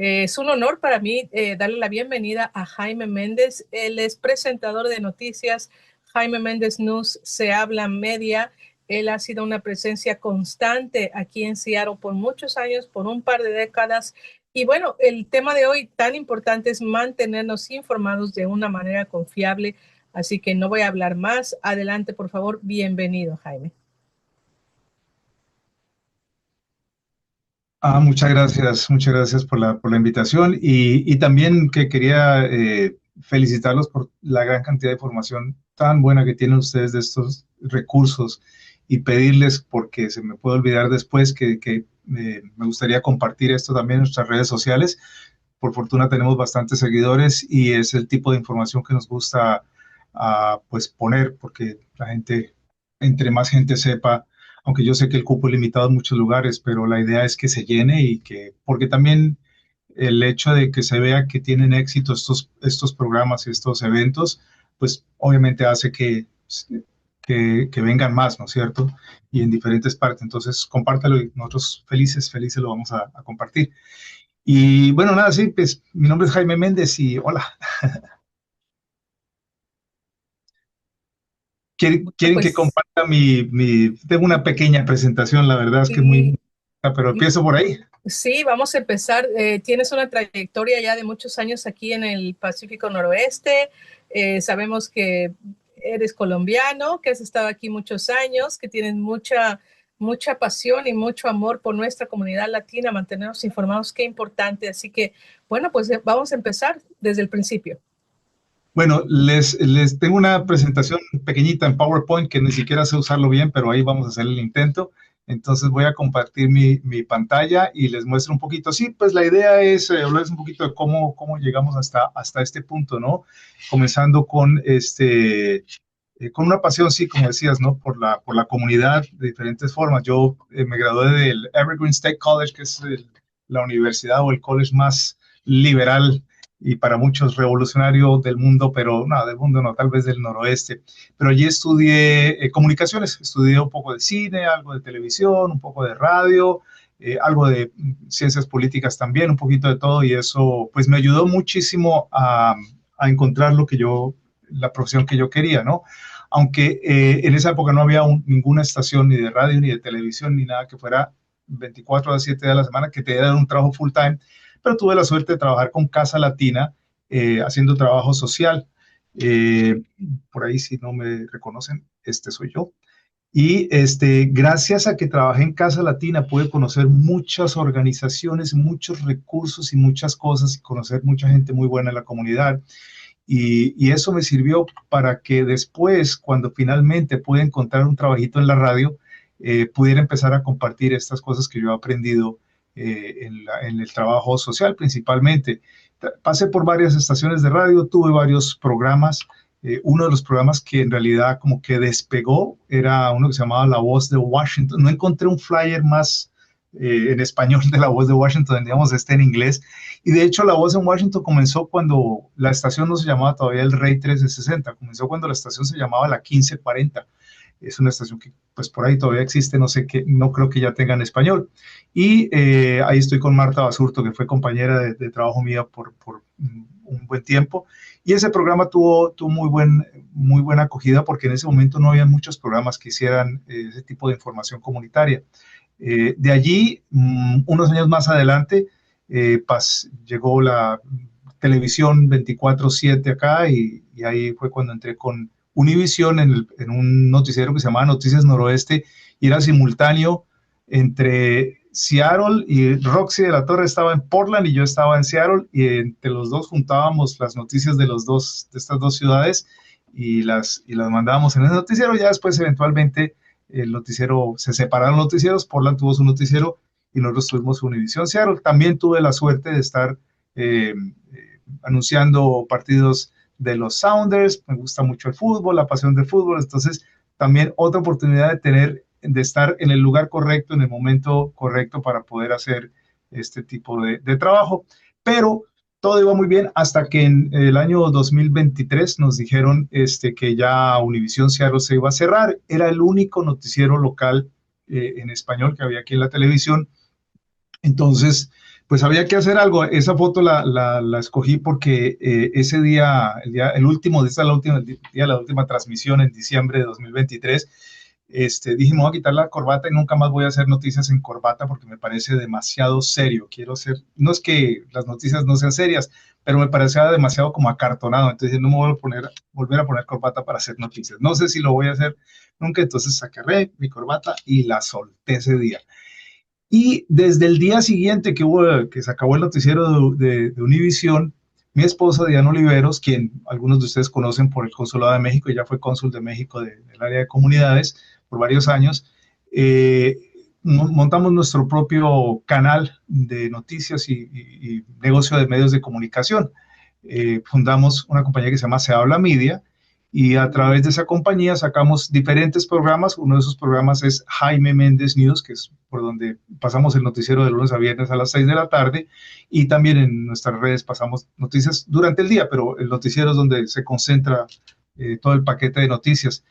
Es un honor para mí darle la bienvenida a Jaime Méndez. Él es presentador de noticias. Jaime Méndez News se habla media. Él ha sido una presencia constante aquí en Seattle por muchos años, por un par de décadas. Y bueno, el tema de hoy tan importante es mantenernos informados de una manera confiable. Así que no voy a hablar más. Adelante, por favor. Bienvenido, Jaime. Muchas gracias por la invitación y también que quería felicitarlos por la gran cantidad de información tan buena que tienen ustedes de estos recursos y pedirles, porque se me puede olvidar después, que me gustaría compartir esto también en nuestras redes sociales. Por fortuna tenemos bastantes seguidores y es el tipo de información que nos gusta pues poner, porque la gente, entre más gente sepa, aunque yo sé que el cupo es limitado en muchos lugares, pero la idea es que se llene y que, porque también el hecho de que se vea que tienen éxito estos programas y estos eventos, pues obviamente hace que vengan más, ¿no es cierto? Y en diferentes partes. Entonces, compártelo y nosotros felices lo vamos a compartir. Y bueno, nada, sí, pues mi nombre es Jaime Méndez y hola. ¿Quieren que Pues comparta tengo una pequeña presentación, la verdad es que es muy, sí, pero empiezo por ahí. sí, vamos a empezar. Tienes una trayectoria ya de muchos años aquí en el Pacífico Noroeste. Sabemos que eres colombiano, que has estado aquí muchos años, que tienes mucha pasión y mucho amor por nuestra comunidad latina, mantenernos informados, qué importante. Así que, bueno, pues vamos a empezar desde el principio. Bueno, les tengo una presentación pequeñita en PowerPoint que ni siquiera sé usarlo bien, pero ahí vamos a hacer el intento. Entonces voy a compartir mi pantalla y les muestro un poquito. Sí, pues la idea es hablarles un poquito de cómo llegamos hasta este punto, ¿no? Comenzando con una pasión, sí, como decías, ¿no? Por la comunidad de diferentes formas. Yo me gradué del Evergreen State College, que es la universidad o el college más liberal y para muchos revolucionario del mundo, pero no, del mundo no, tal vez del noroeste. Pero allí estudié comunicaciones, estudié un poco de cine, algo de televisión, un poco de radio, algo de ciencias políticas también, un poquito de todo, y eso pues me ayudó muchísimo a encontrar la profesión que yo quería, ¿no? Aunque en esa época no había ninguna estación ni de radio, ni de televisión, ni nada que fuera 24 a 7 días a la semana, que te diera un trabajo full time, pero tuve la suerte de trabajar con Casa Latina, haciendo trabajo social. Eh, por ahí, si no me reconocen, este soy yo. Y gracias a que trabajé en Casa Latina, pude conocer muchas organizaciones, muchos recursos y muchas cosas, y conocer mucha gente muy buena en la comunidad. Y eso me sirvió para que después, cuando finalmente pude encontrar un trabajito en la radio, pudiera empezar a compartir estas cosas que yo he aprendido en el trabajo social principalmente. Pasé por varias estaciones de radio, tuve varios programas. Uno de los programas que en realidad como que despegó era uno que se llamaba La Voz de Washington. No encontré un flyer más en español de La Voz de Washington, digamos, en inglés. Y de hecho, La Voz en Washington comenzó cuando la estación no se llamaba todavía el Rey 1360, comenzó cuando la estación se llamaba la 1540. Es una estación que pues por ahí todavía existe, no sé qué, no creo que ya tenga en español. Y ahí estoy con Marta Basurto, que fue compañera de trabajo mía por un buen tiempo. Y ese programa tuvo muy buena acogida porque en ese momento no había muchos programas que hicieran ese tipo de información comunitaria. De allí, unos años más adelante, llegó la televisión 24/7 acá y ahí fue cuando entré con Univision en un noticiero que se llamaba Noticias Noroeste y era simultáneo entre Seattle, y Roxy de la Torre estaba en Portland y yo estaba en Seattle, y entre los dos juntábamos las noticias de estas dos ciudades y las mandábamos en el noticiero. Ya después eventualmente el noticiero, se separaron los noticieros, Portland tuvo su noticiero y nosotros tuvimos Univision Seattle. También tuve la suerte de estar anunciando partidos de los Sounders, me gusta mucho el fútbol, la pasión del fútbol, entonces también otra oportunidad de estar en el lugar correcto, en el momento correcto para poder hacer este tipo de trabajo. Pero todo iba muy bien hasta que en el año 2023 nos dijeron que ya Univisión Seattle se iba a cerrar. Era el único noticiero local en español que había aquí en la televisión. Entonces, Pues había que hacer algo. Esa foto la escogí porque ese día, el último, esta es el día de la última transmisión en diciembre de 2023. Dije, me voy a quitar la corbata y nunca más voy a hacer noticias en corbata porque me parece demasiado serio. Quiero ser, no es que las noticias no sean serias, pero me parecía demasiado como acartonado. Entonces no me voy a volver a poner corbata para hacer noticias. No sé si lo voy a hacer nunca. Entonces saqué mi corbata y la solté ese día. Y desde el día siguiente que se acabó el noticiero de Univisión, mi esposa Diana Oliveros, quien algunos de ustedes conocen por el Consulado de México, ella fue cónsul de México del área de comunidades por varios años, eh, montamos nuestro propio canal de noticias y negocio de medios de comunicación. Fundamos una compañía que se llama Se Habla Media, y a través de esa compañía sacamos diferentes programas. Uno de esos programas es Jaime Méndez News, que es por donde pasamos el noticiero de lunes a viernes a las 6 de la tarde, y también en nuestras redes pasamos noticias durante el día, pero el noticiero es donde se concentra todo el paquete de noticias.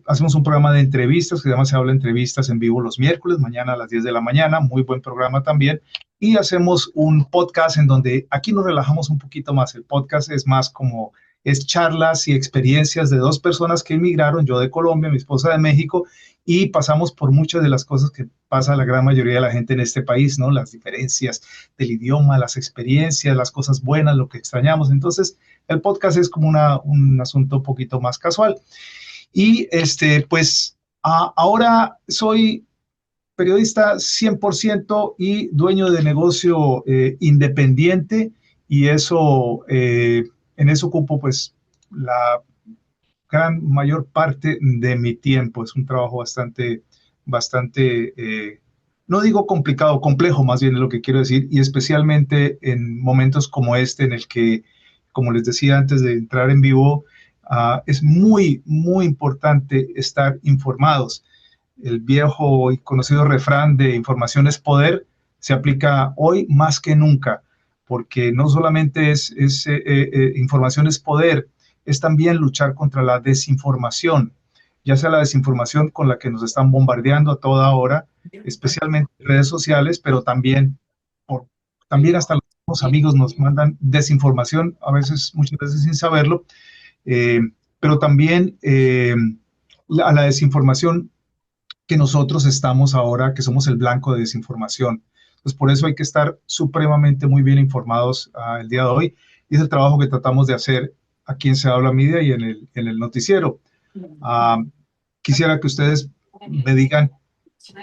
Hacemos un programa de entrevistas que se llama Se Habla Entrevistas en vivo los miércoles, mañana a las 10 de la mañana, muy buen programa también. Y hacemos un podcast en donde aquí nos relajamos un poquito más. El podcast es más como es charlas y experiencias de dos personas que emigraron, yo de Colombia, mi esposa de México, y pasamos por muchas de las cosas que pasa la gran mayoría de la gente en este país, ¿no? Las diferencias del idioma, las experiencias, las cosas buenas, lo que extrañamos. Entonces, el podcast es como un asunto un poquito más casual. Y pues ahora soy periodista 100% y dueño de negocio independiente, y eso, en eso ocupo pues la gran mayor parte de mi tiempo. Es un trabajo bastante, no digo complicado, complejo más bien es lo que quiero decir, y especialmente en momentos como este en el que, como les decía antes de entrar en vivo, es muy, muy importante estar informados. El viejo y conocido refrán de información es poder se aplica hoy más que nunca, porque no solamente información es poder, es también luchar contra la desinformación, ya sea la desinformación con la que nos están bombardeando a toda hora, especialmente en redes sociales, pero también, también hasta los amigos nos mandan desinformación, a veces, muchas veces sin saberlo, eh, pero también a la desinformación que nosotros estamos ahora, que somos el blanco de desinformación. Pues por eso hay que estar supremamente muy bien informados el día de hoy. Y es el trabajo que tratamos de hacer aquí en Se Habla Media y en el noticiero. Quisiera que ustedes me digan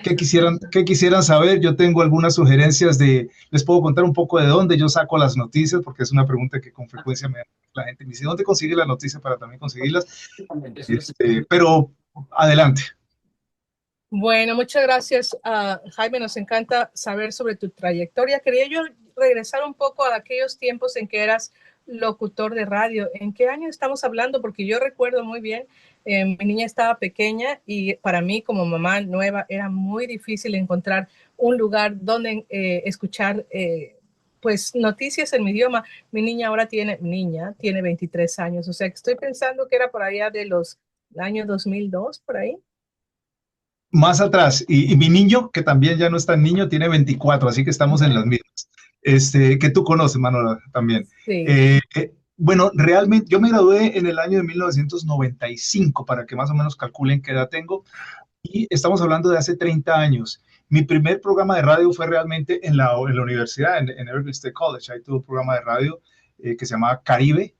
qué quisieran saber. Yo tengo algunas sugerencias les puedo contar un poco de dónde yo saco las noticias, porque es una pregunta que con frecuencia la gente me dice, ¿dónde consigue las noticias para también conseguirlas? Pero adelante. Bueno, muchas gracias, Jaime. Nos encanta saber sobre tu trayectoria. Quería yo regresar un poco a aquellos tiempos en que eras locutor de radio. ¿En qué año estamos hablando? Porque yo recuerdo muy bien, mi niña estaba pequeña y para mí como mamá nueva era muy difícil encontrar un lugar donde escuchar pues noticias en mi idioma. Mi niña ahora tiene 23 años, o sea que estoy pensando que era por allá de los años 2002, por ahí. Más atrás, y mi niño, que también ya no es tan niño, tiene 24, así que estamos en las mismas. Que tú conoces, Manuela, también. Sí. Bueno, realmente yo me gradué en el año de 1995, para que más o menos calculen qué edad tengo, y estamos hablando de hace 30 años. Mi primer programa de radio fue realmente en la universidad, en Evergreen State College. Ahí tuve un programa de radio que se llamaba Caribe,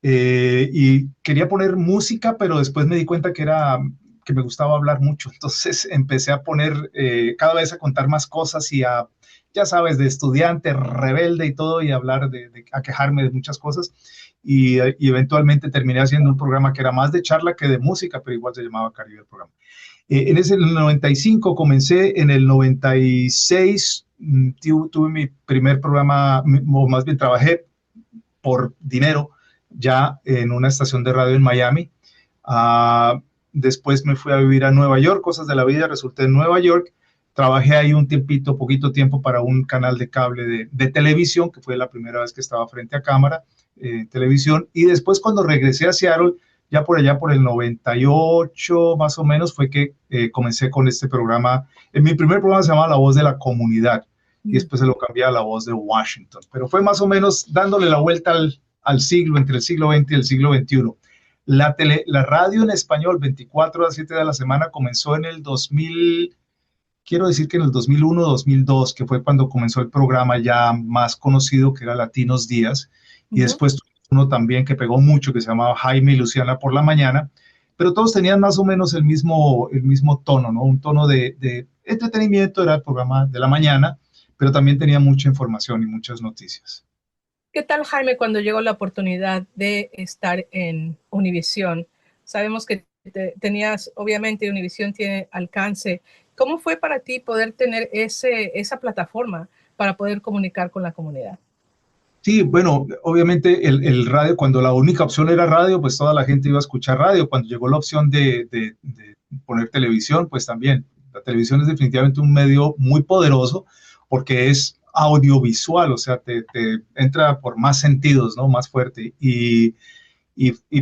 y quería poner música, pero después me di cuenta que me gustaba hablar mucho. Entonces empecé a poner cada vez a contar más cosas y ya sabes, de estudiante rebelde y todo, y hablar a quejarme de muchas cosas. Y eventualmente terminé haciendo un programa que era más de charla que de música, pero igual se llamaba Caribe el programa. En ese 95 comencé, en el 96 tuve mi primer programa, o más bien trabajé por dinero ya en una estación de radio en Miami. Después me fui a vivir a Nueva York, cosas de la vida, resulté en Nueva York. Trabajé ahí un tiempito, poquito tiempo, para un canal de cable de televisión, que fue la primera vez que estaba frente a cámara, televisión. Y después, cuando regresé a Seattle, ya por allá por el 98 más o menos, fue que comencé con este programa. Mi primer programa se llama La Voz de la Comunidad. y después se lo cambié a La Voz de Washington. Pero fue más o menos dándole la vuelta al siglo, entre el siglo XX y el siglo XXI. La radio en español, 24 a 7 de la semana, comenzó en el 2000, quiero decir que en el 2001, 2002, que fue cuando comenzó el programa ya más conocido, que era Latinos Días, y Ujú. después uno también que pegó mucho, que se llamaba Jaime y Luciana por la mañana, pero todos tenían más o menos el mismo tono, ¿no? Un tono de entretenimiento, era el programa de la mañana, pero también tenía mucha información y muchas noticias. ¿Qué tal, Jaime, cuando llegó la oportunidad de estar en Univisión? Sabemos que tenías, obviamente, Univisión tiene alcance. ¿Cómo fue para ti poder tener esa plataforma para poder comunicar con la comunidad? Sí, bueno, obviamente el radio, cuando la única opción era radio, pues toda la gente iba a escuchar radio. Cuando llegó la opción de poner televisión, pues también. La televisión es definitivamente un medio muy poderoso porque es audiovisual, o sea, te entra por más sentidos, ¿no? Más fuerte. Y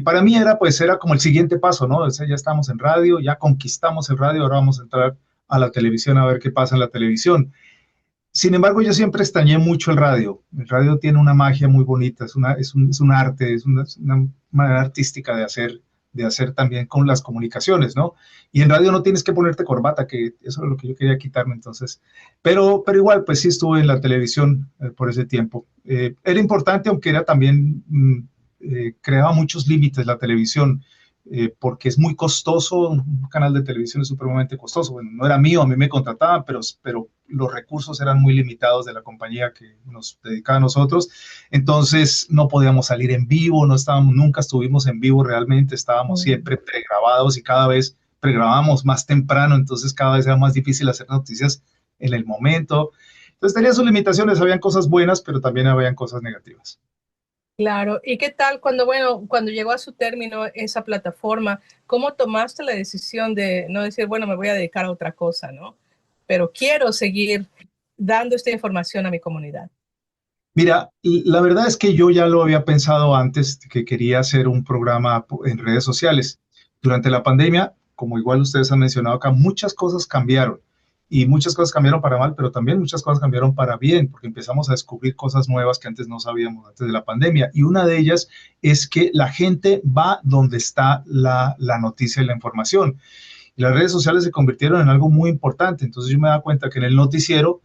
para mí era como el siguiente paso, ¿no? O sea, ya estamos en radio, ya conquistamos el radio, ahora vamos a entrar a la televisión a ver qué pasa en la televisión. Sin embargo, yo siempre extrañé mucho el radio. El radio tiene una magia muy bonita, es un arte, es una manera artística de hacer también con las comunicaciones, ¿no? Y en radio no tienes que ponerte corbata, que eso es lo que yo quería quitarme entonces. Pero igual, pues sí estuve en la televisión por ese tiempo. Era importante, aunque era también, creaba muchos límites la televisión porque es muy costoso, un canal de televisión es supremamente costoso. Bueno, no era mío, a mí me contrataban, pero los recursos eran muy limitados de la compañía que nos dedicaba a nosotros, entonces no podíamos salir en vivo, no estábamos, nunca estuvimos en vivo realmente, estábamos siempre pregrabados y cada vez pregrabamos más temprano, entonces cada vez era más difícil hacer noticias en el momento. Entonces tenía sus limitaciones, habían cosas buenas, pero también habían cosas negativas. Claro. ¿Y qué tal cuando, bueno, cuando llegó a su término esa plataforma, cómo tomaste la decisión de no decir, bueno, me voy a dedicar a otra cosa, ¿no? Pero quiero seguir dando esta información a mi comunidad. Mira, la verdad es que yo ya lo había pensado antes, que quería hacer un programa en redes sociales. Durante la pandemia, como igual ustedes han mencionado acá, muchas cosas cambiaron y muchas cosas cambiaron para mal, pero también muchas cosas cambiaron para bien, porque empezamos a descubrir cosas nuevas que antes no sabíamos antes de la pandemia. Y una de ellas es que la gente va donde está la noticia y la información. Y las redes sociales se convirtieron en algo muy importante. Entonces yo me daba cuenta que en el noticiero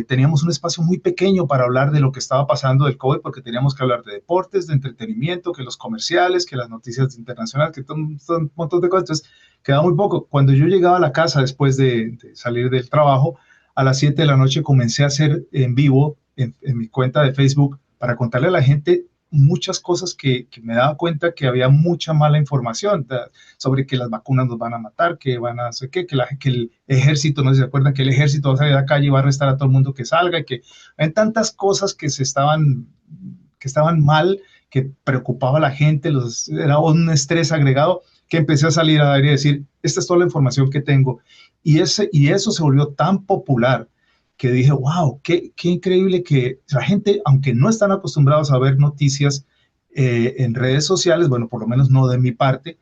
teníamos un espacio muy pequeño para hablar de lo que estaba pasando del COVID, porque teníamos que hablar de deportes, de entretenimiento, que los comerciales, que las noticias internacionales, que todo un montón de cosas. Entonces, quedaba muy poco. Cuando yo llegaba a la casa después de salir del trabajo, a las 7 de la noche comencé a hacer en vivo en mi cuenta de Facebook para contarle a la gente muchas cosas que me daba cuenta que había mucha mala información sobre que las vacunas nos van a matar, que van a hacer que el ejército, no sé si se acuerdan, que el ejército va a salir a la calle y va a arrestar a todo el mundo que salga, y que hay tantas cosas que estaban mal, que preocupaba a la gente, era un estrés agregado, que empecé a salir a dar y decir, esta es toda la información que tengo. Y eso se volvió tan popular que dije, wow, qué increíble que la gente, aunque no están acostumbrados a ver noticias en redes sociales, bueno, por lo menos no de mi parte,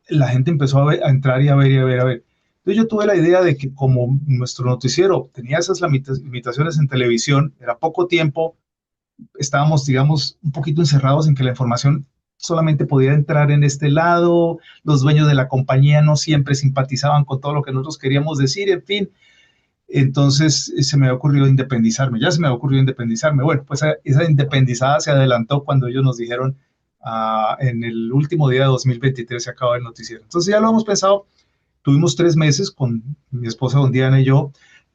la gente empezó a entrar y a ver y a ver, a ver. Entonces yo tuve la idea de que como nuestro noticiero tenía esas limitaciones en televisión, era poco tiempo, estábamos, digamos, un poquito encerrados en que la información solamente podía entrar en este lado, los dueños de la compañía no siempre simpatizaban con todo lo que nosotros queríamos decir, en fin, entonces se me había ocurrido independizarme, ya se me había ocurrido independizarme. Bueno, pues esa independizada se adelantó cuando ellos nos dijeron en el último día de 2023 se acaba el noticiero. Entonces ya lo hemos pensado, tuvimos 3 meses con mi esposa, con Diana y yo,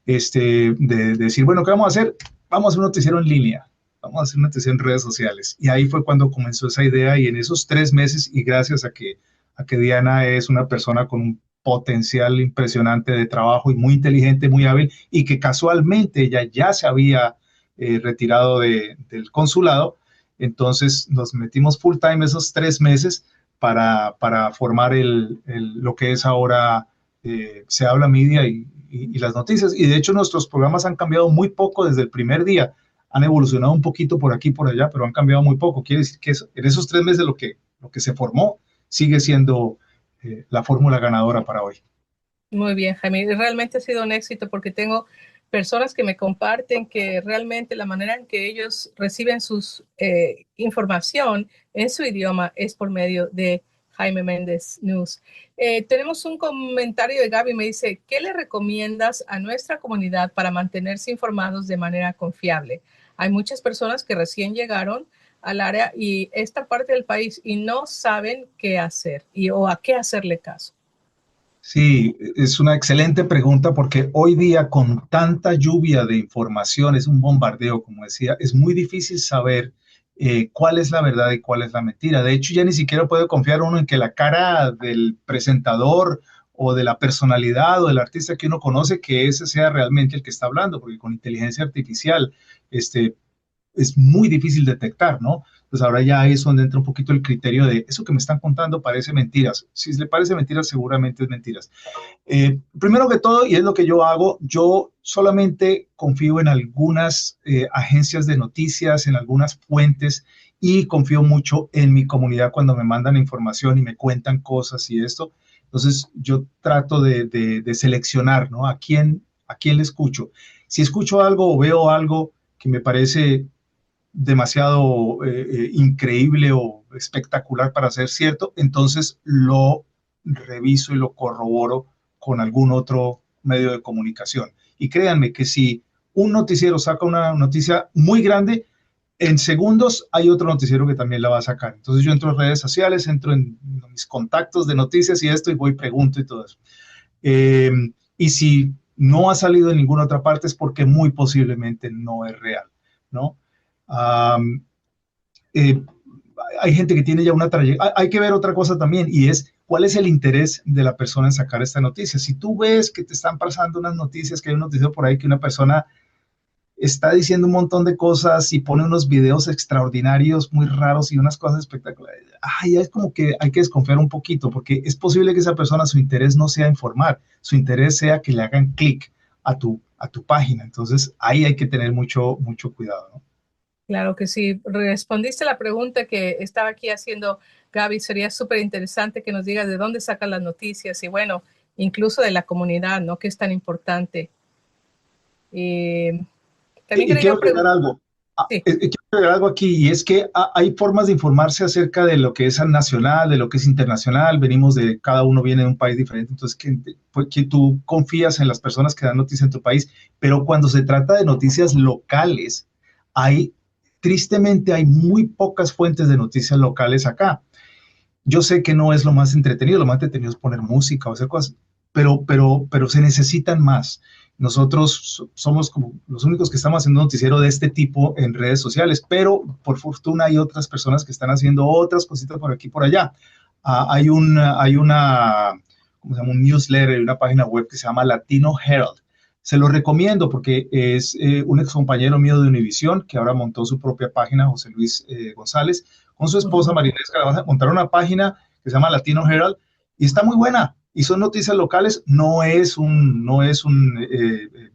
de decir, bueno, ¿qué vamos a hacer? Vamos a hacer un noticiero en línea, vamos a hacer un noticiero en redes sociales. Y ahí fue cuando comenzó esa idea y en esos 3 meses, y gracias a que Diana es una persona con un potencial impresionante de trabajo y muy inteligente, muy hábil, y que casualmente ella ya se había retirado del consulado, entonces nos metimos full time esos 3 meses para formar lo que es ahora Se Habla Media y las noticias. Y de hecho nuestros programas han cambiado muy poco desde el primer día. Han evolucionado un poquito por aquí y por allá, pero han cambiado muy poco. Quiere decir que en esos 3 meses lo que se formó sigue siendo la fórmula ganadora para hoy. Muy bien, Jaime. Realmente ha sido un éxito porque tengo personas que me comparten que realmente la manera en que ellos reciben sus información en su idioma es por medio de Jaime Méndez News. Tenemos un comentario de Gaby, me dice, ¿qué le recomiendas a nuestra comunidad para mantenerse informados de manera confiable? Hay muchas personas que recién llegaron al área y esta parte del país y no saben qué hacer o a qué hacerle caso. Sí, es una excelente pregunta porque hoy día con tanta lluvia de información, es un bombardeo, como decía, es muy difícil saber cuál es la verdad y cuál es la mentira. De hecho, ya ni siquiera puede confiar uno en que la cara del presentador o de la personalidad o del artista que uno conoce, que ese sea realmente el que está hablando, porque con inteligencia artificial, este, es muy difícil detectar, ¿no? Pues ahora ya ahí es donde entra un poquito el criterio de eso que me están contando parece mentiras. Si le parece mentiras, seguramente es mentiras. Primero que todo, y es lo que yo hago, yo solamente confío en algunas agencias de noticias, en algunas fuentes y confío mucho en mi comunidad cuando me mandan información y me cuentan cosas y esto. Entonces yo trato de seleccionar, ¿no? A quién le escucho. Si escucho algo o veo algo que me parece demasiado increíble o espectacular para ser cierto, entonces lo reviso y lo corroboro con algún otro medio de comunicación. Y créanme que si un noticiero saca una noticia muy grande, en segundos hay otro noticiero que también la va a sacar. Entonces yo entro en redes sociales, entro en mis contactos de noticias y esto y voy, pregunto y todo eso. Eh, y si no ha salido en ninguna otra parte es porque muy posiblemente no es real, ¿no? Um, eh, Hay gente que tiene ya una trayectoria. Hay que ver otra cosa también y es cuál es el interés de la persona en sacar esta noticia. Si tú ves que te están pasando unas noticias, que hay un noticiero por ahí que una persona está diciendo un montón de cosas y pone unos videos extraordinarios, muy raros y unas cosas espectaculares. Ay, es como que hay que desconfiar un poquito porque es posible que esa persona, su interés no sea informar, su interés sea que le hagan clic a tu página. Entonces ahí hay que tener mucho cuidado, ¿no? Claro que sí. Respondiste la pregunta que estaba aquí haciendo Gaby. Sería súper interesante que nos digas de dónde sacan las noticias y bueno, incluso de la comunidad, ¿no? Que es tan importante. Eh, también Y quería quiero yo agregar preguntar, algo. sí. Quiero agregar algo aquí y es que hay formas de informarse acerca de lo que es nacional, de lo que es internacional. Venimos de, cada uno viene de un país diferente, entonces que tú confías en las personas que dan noticias en tu país, pero cuando se trata de noticias locales, hay, tristemente, hay muy pocas fuentes de noticias locales acá. Yo sé que no es lo más entretenido es poner música o hacer cosas, pero se necesitan más. Nosotros somos como los únicos que estamos haciendo un noticiero de este tipo en redes sociales, pero por fortuna hay otras personas que están haciendo otras cositas por aquí y por allá. Hay una, ¿cómo se llama? Un newsletter, una página web que se llama Latino Herald. Se lo recomiendo porque es un ex compañero mío de Univisión que ahora montó su propia página, José Luis González, con su esposa Marinesca, van a montar una página que se llama Latino Herald y está muy buena. Y son noticias locales, no es un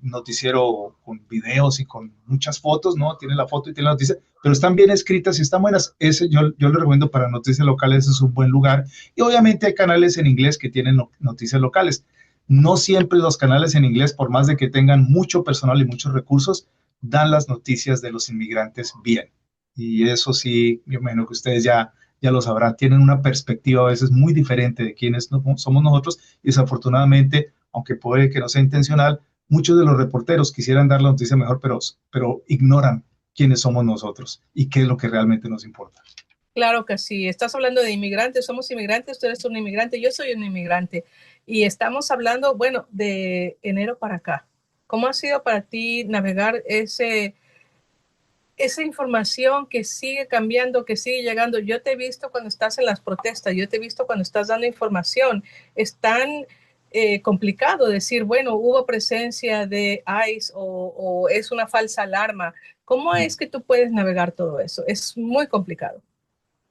noticiero con videos y con muchas fotos, ¿no? Tiene la foto y tiene la noticia, pero están bien escritas y están buenas. Ese yo lo recomiendo para noticias locales, es un buen lugar. Y obviamente hay canales en inglés que tienen noticias locales. No siempre los canales en inglés, por más de que tengan mucho personal y muchos recursos, dan las noticias de los inmigrantes bien. Y eso sí, yo imagino que ustedes ya lo sabrán, tienen una perspectiva a veces muy diferente de quienes somos nosotros y desafortunadamente, aunque puede que no sea intencional, muchos de los reporteros quisieran dar la noticia mejor, pero ignoran quiénes somos nosotros y qué es lo que realmente nos importa. Claro que sí. Estás hablando de inmigrantes, somos inmigrantes, tú eres un inmigrante, yo soy un inmigrante. Y estamos hablando, bueno, de enero para acá. ¿Cómo ha sido para ti navegar esa información que sigue cambiando, que sigue llegando? Yo te he visto cuando estás en las protestas, yo te he visto cuando estás dando información. Es tan complicado decir, bueno, hubo presencia de ICE o es una falsa alarma. ¿Cómo es que tú puedes navegar todo eso? Es muy complicado.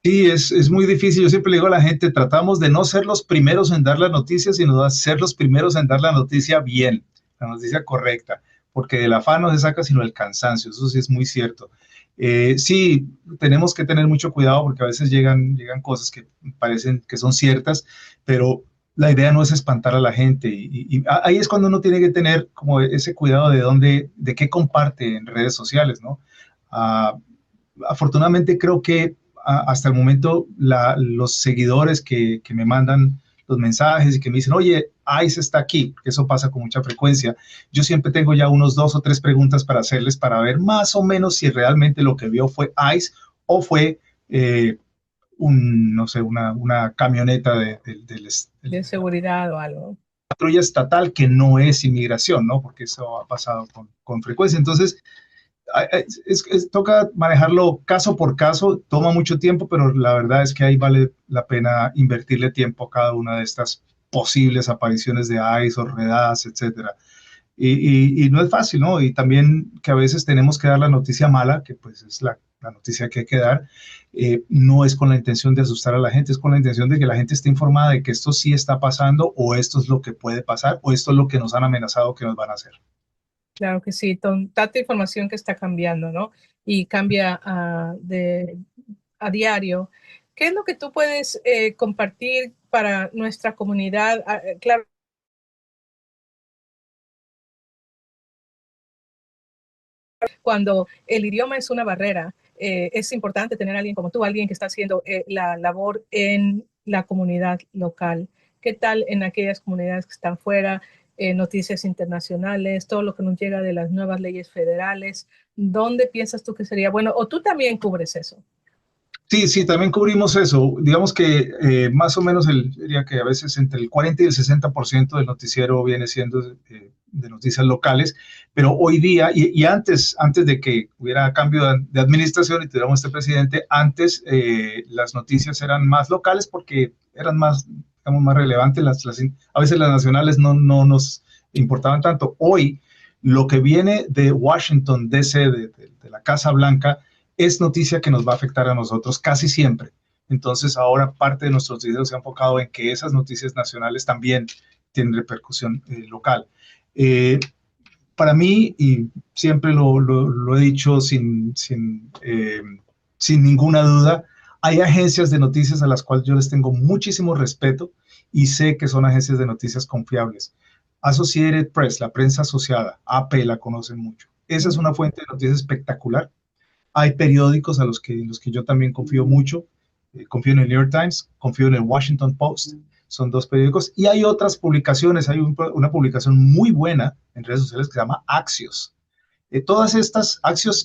Sí, es muy difícil. Yo siempre le digo a la gente, tratamos de no ser los primeros en dar la noticia, sino de ser los primeros en dar la noticia bien, la noticia correcta, porque del afán no se saca sino el cansancio, eso sí es muy cierto. Sí, tenemos que tener mucho cuidado porque a veces llegan cosas que parecen que son ciertas, pero la idea no es espantar a la gente y ahí es cuando uno tiene que tener como ese cuidado de de qué comparte en redes sociales, ¿no? Ah, afortunadamente creo que hasta el momento los seguidores que me mandan los mensajes y que me dicen, oye, ICE está aquí, que eso pasa con mucha frecuencia. Yo siempre tengo ya unos 2 o 3 preguntas para hacerles para ver más o menos si realmente lo que vio fue ICE o fue no sé, una camioneta De seguridad o algo. patrulla estatal que no es inmigración, ¿no? Porque eso ha pasado con frecuencia. Entonces, toca manejarlo caso por caso, toma mucho tiempo, pero la verdad es que ahí vale la pena invertirle tiempo a cada una de estas posibles apariciones de ICE o redadas, etcétera. Y no es fácil, ¿no? Y también que a veces tenemos que dar la noticia mala, que pues es la noticia que hay que dar, no es con la intención de asustar a la gente, es con la intención de que la gente esté informada de que esto sí está pasando o esto es lo que puede pasar o esto es lo que nos han amenazado que nos van a hacer. Claro que sí, tanta información que está cambiando, ¿no? Y cambia a diario. ¿Qué es lo que tú puedes compartir para nuestra comunidad? Claro, cuando el idioma es una barrera, es importante tener a alguien como tú, alguien que está haciendo la labor en la comunidad local. ¿Qué tal en aquellas comunidades que están fuera? Noticias internacionales, todo lo que nos llega de las nuevas leyes federales. ¿Dónde piensas tú que sería bueno? ¿O tú también cubres eso? Sí, sí, también cubrimos eso. Digamos que más o menos diría que a veces entre el 40 y el 60% del noticiero viene siendo de noticias locales, pero hoy día, antes de que hubiera cambio de administración y tuviéramos este presidente, antes las noticias eran más locales porque eran más, digamos, más relevantes. A veces las nacionales no nos importaban tanto. Hoy, lo que viene de Washington, D.C., de la Casa Blanca, es noticia que nos va a afectar a nosotros casi siempre. Entonces ahora parte de nuestros videos se ha enfocado en que esas noticias nacionales también tienen repercusión local. Para mí, y siempre lo he dicho sin ninguna duda, hay agencias de noticias a las cuales yo les tengo muchísimo respeto y sé que son agencias de noticias confiables. Associated Press, la prensa asociada, AP la conocen mucho. Esa es una fuente de noticias espectacular. Hay periódicos en los que yo también confío mucho. Confío en el New York Times, confío en el Washington Post. Son 2 periódicos. Y hay otras publicaciones. Hay una publicación muy buena en redes sociales que se llama Axios. Todas estas,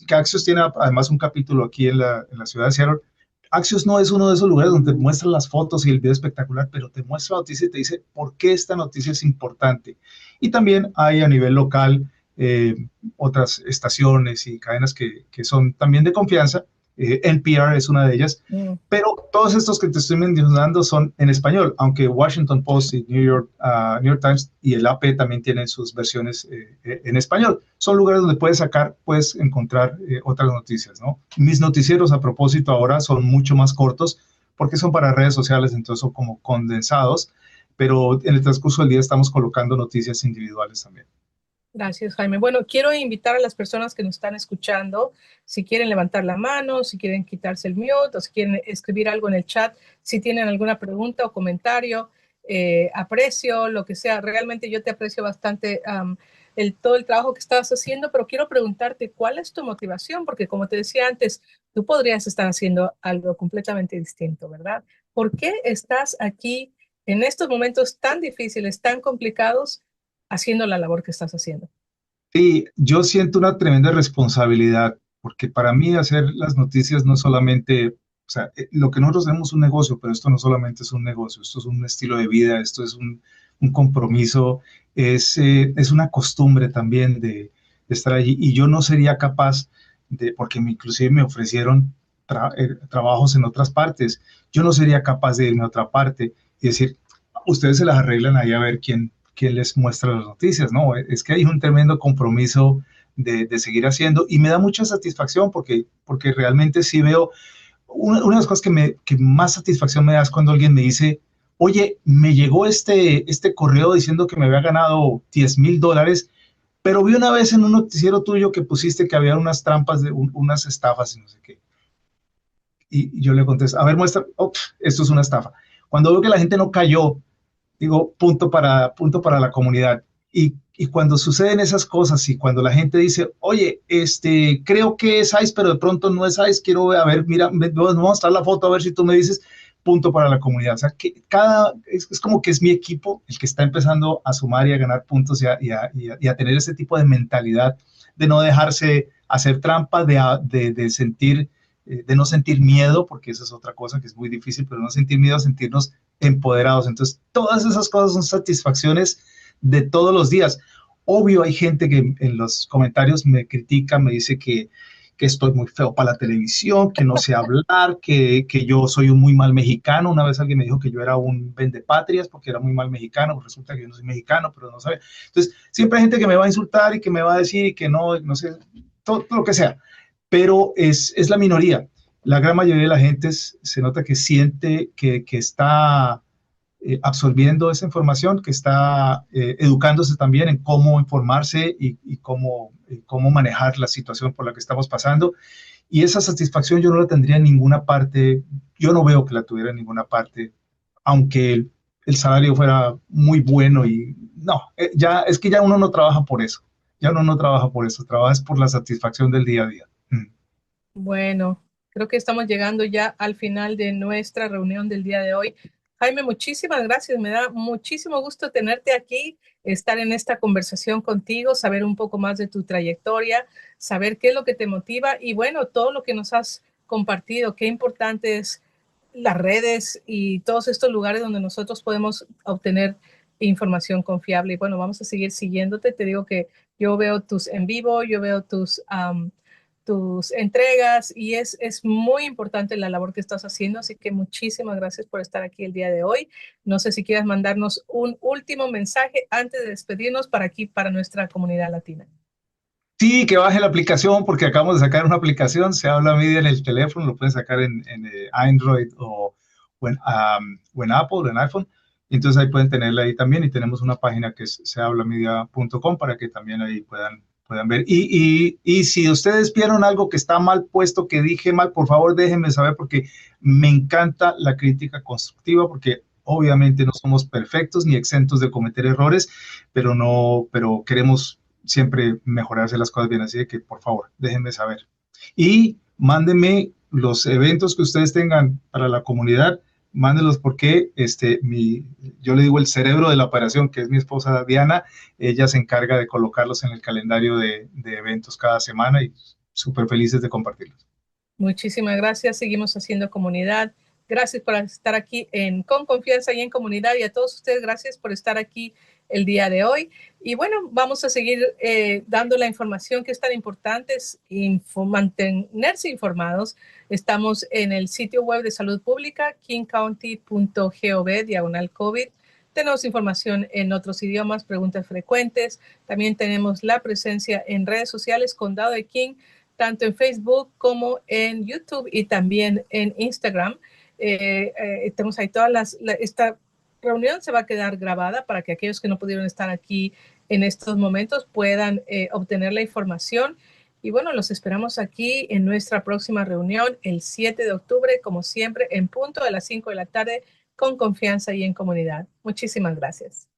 que Axios tiene además un capítulo aquí en la ciudad de Seattle. Axios no es uno de esos lugares donde te muestran las fotos y el video espectacular, pero te muestra la noticia y te dice por qué esta noticia es importante. Y también hay a nivel local eh, otras estaciones y cadenas que son también de confianza. NPR es una de ellas, pero todos estos que te estoy mencionando son en español, aunque Washington Post y New York Times y el AP también tienen sus versiones en español. Son lugares donde puedes encontrar otras noticias, ¿no? Mis noticieros, a propósito, ahora son mucho más cortos porque son para redes sociales, entonces son como condensados, pero en el transcurso del día estamos colocando noticias individuales también. Gracias, Jaime. Bueno, quiero invitar a las personas que nos están escuchando, si quieren levantar la mano, si quieren quitarse el mute o si quieren escribir algo en el chat, si tienen alguna pregunta o comentario, aprecio lo que sea. Realmente yo te aprecio bastante todo el trabajo que estás haciendo, pero quiero preguntarte cuál es tu motivación, porque como te decía antes, tú podrías estar haciendo algo completamente distinto, ¿verdad? ¿Por qué estás aquí en estos momentos tan difíciles, tan complicados, haciendo la labor que estás haciendo? Sí, yo siento una tremenda responsabilidad, porque para mí hacer las noticias no solamente, o sea, lo que nosotros hacemos es un negocio, pero esto no solamente es un negocio, esto es un estilo de vida, esto es un compromiso, es una costumbre también de estar allí. Y yo no sería capaz porque inclusive me ofrecieron trabajos en otras partes, yo no sería capaz de irme a otra parte y decir, ustedes se las arreglan ahí a ver quién les muestra las noticias, ¿no? Es que hay un tremendo compromiso de seguir haciendo y me da mucha satisfacción porque realmente sí veo, una de las cosas que más satisfacción me da es cuando alguien me dice, oye, me llegó este correo diciendo que me había ganado $10,000, pero vi una vez en un noticiero tuyo que pusiste que había unas trampas, unas estafas y no sé qué. Y yo le contesto, a ver, muestra, oh, esto es una estafa. Cuando veo que la gente no cayó digo, punto para la comunidad. Y cuando suceden esas cosas y cuando la gente dice, oye, creo que es ICE, pero de pronto no es ICE, quiero a ver, mira, vamos a mostrar la foto a ver si tú me dices, punto para la comunidad. O sea, que es como que es mi equipo el que está empezando a sumar y a ganar puntos y a tener ese tipo de mentalidad de no dejarse hacer trampa, de sentir, de no sentir miedo, porque esa es otra cosa que es muy difícil, pero no sentir miedo, sentirnos empoderados. Entonces, todas esas cosas son satisfacciones de todos los días. Obvio, hay gente que en los comentarios me critica, me dice que estoy muy feo para la televisión, que no sé hablar, que yo soy un muy mal mexicano. Una vez alguien me dijo que yo era un vendepatrias porque era muy mal mexicano, pues resulta que yo no soy mexicano, pero no sabe. Entonces, siempre hay gente que me va a insultar y que me va a decir y que no, no sé, todo lo que sea, pero es la minoría. La gran mayoría de la gente se nota que siente que está absorbiendo esa información, que está educándose también en cómo informarse cómo manejar la situación por la que estamos pasando. Y esa satisfacción yo no la tendría en ninguna parte, yo no veo que la tuviera en ninguna parte, aunque el salario fuera muy bueno y no, ya es que ya uno no trabaja por eso, ya uno no trabaja por eso, trabaja por la satisfacción del día a día. Bueno, creo que estamos llegando ya al final de nuestra reunión del día de hoy. Jaime, muchísimas gracias. Me da muchísimo gusto tenerte aquí, estar en esta conversación contigo, saber un poco más de tu trayectoria, saber qué es lo que te motiva y bueno, todo lo que nos has compartido, qué importante es las redes y todos estos lugares donde nosotros podemos obtener información confiable. Y bueno, vamos a seguir siguiéndote. Te digo que yo veo tus en vivo, yo veo tus entregas y es muy importante la labor que estás haciendo, así que muchísimas gracias por estar aquí el día de hoy. No sé si quieres mandarnos un último mensaje antes de despedirnos para aquí, para nuestra comunidad latina. Sí, que baje la aplicación porque acabamos de sacar una aplicación, se habla media en el teléfono, lo pueden sacar en Android o en Apple o en iPhone. Entonces ahí pueden tenerla ahí también y tenemos una página que es sehablamedia.com para que también ahí puedan ver. Y si ustedes vieron algo que está mal puesto, que dije mal, por favor déjenme saber porque me encanta la crítica constructiva porque obviamente no somos perfectos ni exentos de cometer errores, pero queremos siempre mejorarse las cosas bien, así que por favor, déjenme saber. Y mándenme los eventos que ustedes tengan para la comunidad, mándenlos porque yo le digo el cerebro de la operación, que es mi esposa Diana, ella se encarga de colocarlos en el calendario de eventos cada semana y súper felices de compartirlos. Muchísimas gracias. Seguimos haciendo comunidad. Gracias por estar aquí Con Confianza y en Comunidad. Y a todos ustedes, gracias por estar aquí el día de hoy. Y bueno, vamos a seguir dando la información que es tan importante, es mantenerse informados. Estamos en el sitio web de salud pública, kingcounty.gov/COVID. Tenemos información en otros idiomas, preguntas frecuentes. También tenemos la presencia en redes sociales, Condado de King, tanto en Facebook como en YouTube y también en Instagram. Tenemos ahí esta reunión se va a quedar grabada para que aquellos que no pudieron estar aquí en estos momentos puedan obtener la información. Y bueno, los esperamos aquí en nuestra próxima reunión el 7 de octubre, como siempre, en punto de las 5 de la tarde, con confianza y en comunidad. Muchísimas gracias.